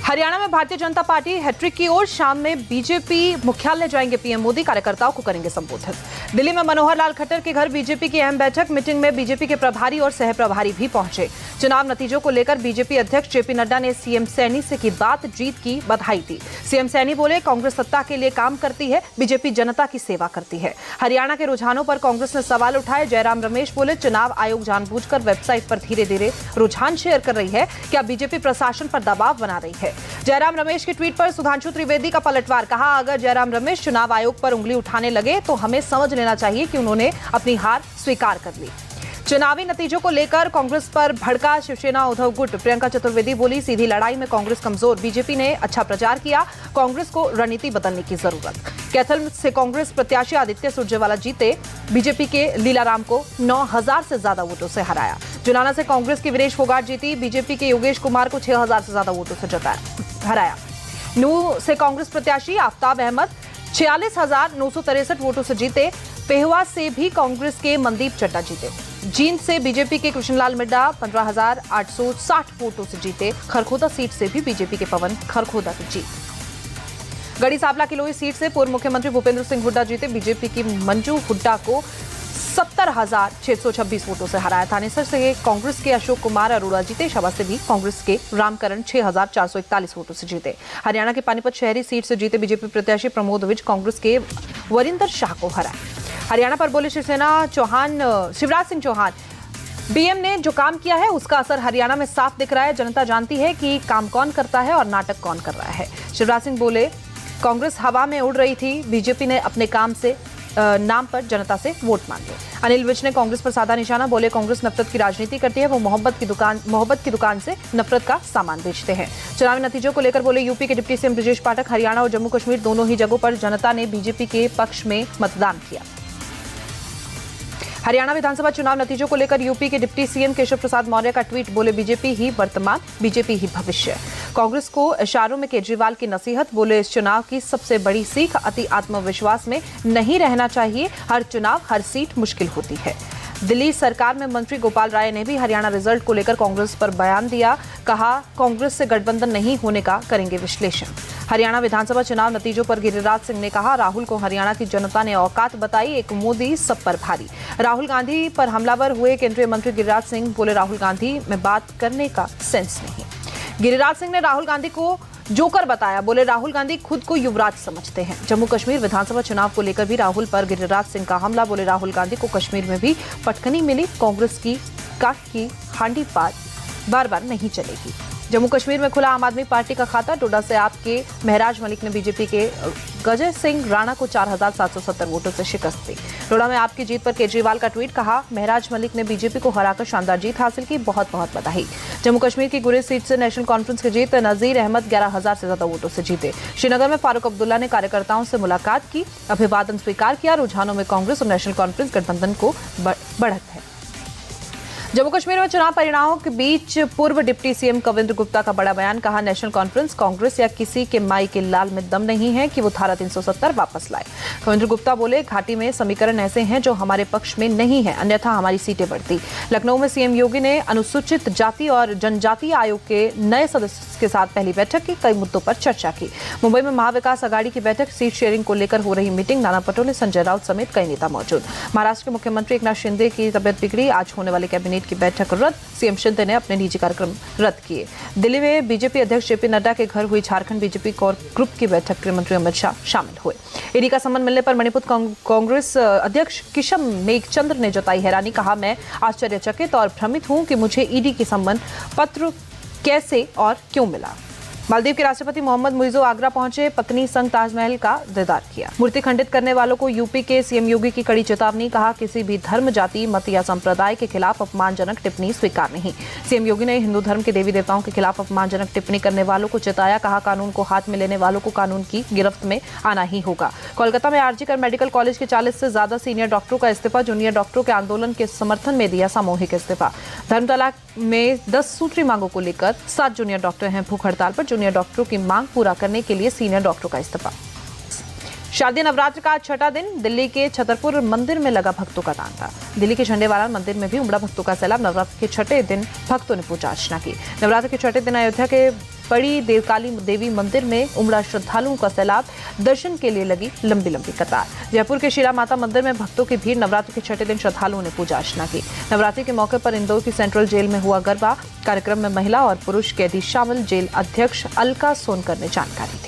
हरियाणा में Bharatiya Janata party hat trick की ओर। शाम में बीजेपी मुख्यालय जाएंगे पीएम मोदी, कार्यकर्ताओं को करेंगे संबोधित। दिल्ली में मनोहर लाल खट्टर के घर बीजेपी की अहम बैठक। मीटिंग में बीजेपी के प्रभारी और सह प्रभारी भी पहुंचे। चुनाव नतीजों को लेकर बीजेपी अध्यक्ष जेपी नड्डा ने सीएम सैनी से की बात, जीत की बधाई दी। सीएम सैनी बोले, कांग्रेस सत्ता के लिए काम करती है, बीजेपी जनता की सेवा करती है। हरियाणा के रुझानों पर कांग्रेस ने सवाल उठाए। जयराम रमेश बोले, चुनाव आयोग जानबूझकर वेबसाइट पर धीरे धीरे रुझान शेयर कर रही है, क्या बीजेपी प्रशासन पर दबाव बना रही है। जयराम रमेश के ट्वीट पर सुधांशु त्रिवेदी का पलटवार, कहा अगर जयराम रमेश चुनाव आयोग पर उंगली उठाने लगे तो हमें समझ लेना चाहिए कि उन्होंने अपनी हार स्वीकार कर ली। चुनावी नतीजों को लेकर कांग्रेस पर भड़का शिवसेना उद्धव गुट। प्रियंका चतुर्वेदी बोली, सीधी लड़ाई में कांग्रेस कमजोर, बीजेपी ने अच्छा प्रचार किया, कांग्रेस को रणनीति बदलने की जरूरत। कैथल से कांग्रेस प्रत्याशी आदित्य सुरजेवाला जीते, बीजेपी के लीलाराम को 9000 से ज्यादा वोटों से हराया। जुलाना से कांग्रेस की वीरेश फोगाट जीती, बीजेपी के योगेश कुमार को 6000 से ज्यादा वोटों से हराया। नूह से कांग्रेस प्रत्याशी आफ्ताब अहमद 46,963 वोटों से जीते। पेहवा से भी कांग्रेस के मनदीप चड्डा जीते। जींद से बीजेपी के कृष्णलाल मिड्डा 15,860 वोटों से जीते। खरखोदा सीट से भी बीजेपी के पवन खरखोदा की जीत। गढ़ी सांपला किलोई सीट से पूर्व मुख्यमंत्री भूपेंद्र सिंह हुड्डा जीते, बीजेपी की मंजू हुड्डा को 70,626 वोटों से हराया। थानेसर से कांग्रेस के अशोक कुमार अरोड़ा जीते। शाबा से भी कांग्रेस के रामकरण 6,441 वोटों से जीते। हरियाणा के पानीपत शहरी सीट से जीते बीजेपी प्रत्याशी प्रमोद विज कांग्रेस के वरिंदर शाह को हराया। हरियाणा पर बोले शिवराज सिंह चौहान, बीएम ने जो काम किया है उसका असर हरियाणा में साफ दिख रहा है। जनता जानती है कि काम कौन करता है और नाटक कौन कर रहा है। शिवराज सिंह बोले, कांग्रेस हवा में उड़ रही थी, बीजेपी ने अपने काम से नाम पर जनता से वोट मांगे। अनिल विज ने कांग्रेस पर साधा निशाना, बोले कांग्रेस नफरत की राजनीति करती है, वो मोहब्बत की दुकान से नफरत का सामान बेचते हैं। चुनावी नतीजों को लेकर बोले, यूपी के डिप्टी सीएम ब्रजेश पाठक, हरियाणा और जम्मू कश्मीर दोनों ही जगहों पर जनता ने बीजेपी के पक्ष में मतदान किया। हरियाणा विधानसभा चुनाव नतीजों को लेकर यूपी के डिप्टी सीएम केशव प्रसाद मौर्य का ट्वीट, बोले बीजेपी ही वर्तमान, बीजेपी ही भविष्य। कांग्रेस को इशारों में केजरीवाल की नसीहत, बोले इस चुनाव की सबसे बड़ी सीख अति आत्मविश्वास में नहीं रहना चाहिए, हर चुनाव हर सीट मुश्किल होती है। दिल्ली सरकार में मंत्री गोपाल राय ने भी हरियाणा रिजल्ट को लेकर कांग्रेस पर बयान दिया, कहा कांग्रेस से गठबंधन नहीं होने का करेंगे विश्लेषण। हरियाणा विधानसभा चुनाव नतीजों पर गिरिराज सिंह ने कहा, राहुल को हरियाणा की जनता ने औकात बताई, एक मोदी सब पर भारी। राहुल गांधी पर हमलावर हुए केंद्रीय मंत्री गिरिराज सिंह, बोले राहुल गांधी में बात करने का सेंस नहीं। गिरिराज सिंह ने राहुल गांधी को जोकर बताया, बोले राहुल गांधी खुद को युवराज समझते हैं। जम्मू कश्मीर विधानसभा चुनाव को लेकर भी राहुल पर गिरिराज सिंह का हमला, बोले राहुल गांधी को कश्मीर में भी पटकनी मिली, कांग्रेस की काट की हांडी पार बार बार नहीं चलेगी। जम्मू कश्मीर में खुला आम आदमी पार्टी का खाता, डोडा से आपके महराज मलिक ने बीजेपी के गजय सिंह राणा को 4,770 वोटों से शिकस्त दी। डोडा में आपकी जीत पर केजरीवाल का ट्वीट, कहा महराज मलिक ने बीजेपी को हराकर शानदार जीत हासिल की, बहुत बहुत बधाई। जम्मू कश्मीर की गुरेज सीट से नेशनल कॉन्फ्रेंस की जीत, नजीर अहमद 11,000 से ज्यादा वोटों से जीते। श्रीनगर में फारूक अब्दुल्ला ने कार्यकर्ताओं से मुलाकात की, अभिवादन स्वीकार किया। रुझानों में कांग्रेस और नेशनल कॉन्फ्रेंस गठबंधन को बढ़त है। जम्मू कश्मीर में चुनाव परिणामों के बीच पूर्व डिप्टी सीएम कविंद्र गुप्ता का बड़ा बयान, कहा नेशनल कॉन्फ्रेंस कांग्रेस या किसी के माई के लाल में दम नहीं है कि वो धारा 370 वापस लाए। कविंद्र गुप्ता बोले, घाटी में समीकरण ऐसे हैं जो हमारे पक्ष में नहीं है, अन्यथा हमारी सीटें बढ़ती। लखनऊ में सीएम योगी ने अनुसूचित जाति और जनजातीय आयोग के नए सदस्य के साथ पहली बैठक की, कई मुद्दों पर चर्चा की। मुंबई में महाविकास अघाड़ी की बैठक, सीट शेयरिंग को लेकर हो रही मीटिंग, नाना पटोले, संजय राउत समेत कई नेता मौजूद। महाराष्ट्र के मुख्यमंत्री एकनाथ शिंदे की तबियत बिगड़ी, आज होने वाले कैबिनेट की बैठक रद्द, सीएम शिंदे ने अपने निजी कार्यक्रम रद्द किए। दिल्ली में बीजेपी अध्यक्ष जेपी नड्डा के घर हुई झारखंड बीजेपी कोर ग्रुप की बैठक, गृहमंत्री अमित शाह शामिल हुए। ईडी का सम्मन मिलने पर मणिपुर कांग्रेस अध्यक्ष किशम मेघचंद्र ने जताई हैरानी, कहा मैं आश्चर्यचकित और भ्रमित हूं कि मुझे ईडी के सम्मन पत्र कैसे और क्यों मिला। मालदीव के राष्ट्रपति मोहम्मद मुइज़ो आगरा पहुंचे, पत्नी संग ताजमहल का दीदार किया। मूर्ति खंडित करने वालों को यूपी के सीएम योगी की कड़ी चेतावनी, कहा किसी भी धर्म, जाति, मत या संप्रदाय के खिलाफ अपमानजनक टिप्पणी स्वीकार नहीं। सीएम योगी ने हिंदू धर्म के देवी देवताओं के खिलाफ अपमानजनक टिप्पणी करने वालों को चेताया, कहा कानून को हाथ में लेने वालों को कानून की गिरफ्त में आना ही होगा। कोलकाता में आरजीकर मेडिकल कॉलेज के 40 से ज्यादा सीनियर डॉक्टरों का इस्तीफा, जूनियर डॉक्टरों के आंदोलन के समर्थन में दिया सामूहिक इस्तीफा। धर्म तलाक में 10 सूत्री मांगों को लेकर 7 जूनियर डॉक्टर हैं भूख हड़ताल पर, जूनियर डॉक्टरों की मांग पूरा करने के लिए सीनियर डॉक्टरों का इस्तीफा। शारदीय नवरात्र का छठा दिन, दिल्ली के छतरपुर मंदिर में लगा भक्तों का तांता। दिल्ली के झंडेवाला मंदिर में भी उमड़ा भक्तों का सैलाब। नवरात्र के छठे दिन भक्तों ने पूजा अर्चना की। नवरात्र के छठे दिन अयोध्या के बड़ी देवकाली देवी मंदिर में उमड़ा श्रद्धालुओं का सैलाब, दर्शन के लिए लगी लंबी लंबी कतार। जयपुर के शीला माता मंदिर में भक्तों की भीड़। नवरात्रि के छठे दिन श्रद्धालुओं ने पूजा अर्चना की। नवरात्रि के मौके पर इंदौर की सेंट्रल जेल में हुआ गरबा। कार्यक्रम में महिला और पुरुष कैदी शामिल, जेल अध्यक्ष अलका सोनकर ने जानकारी दी।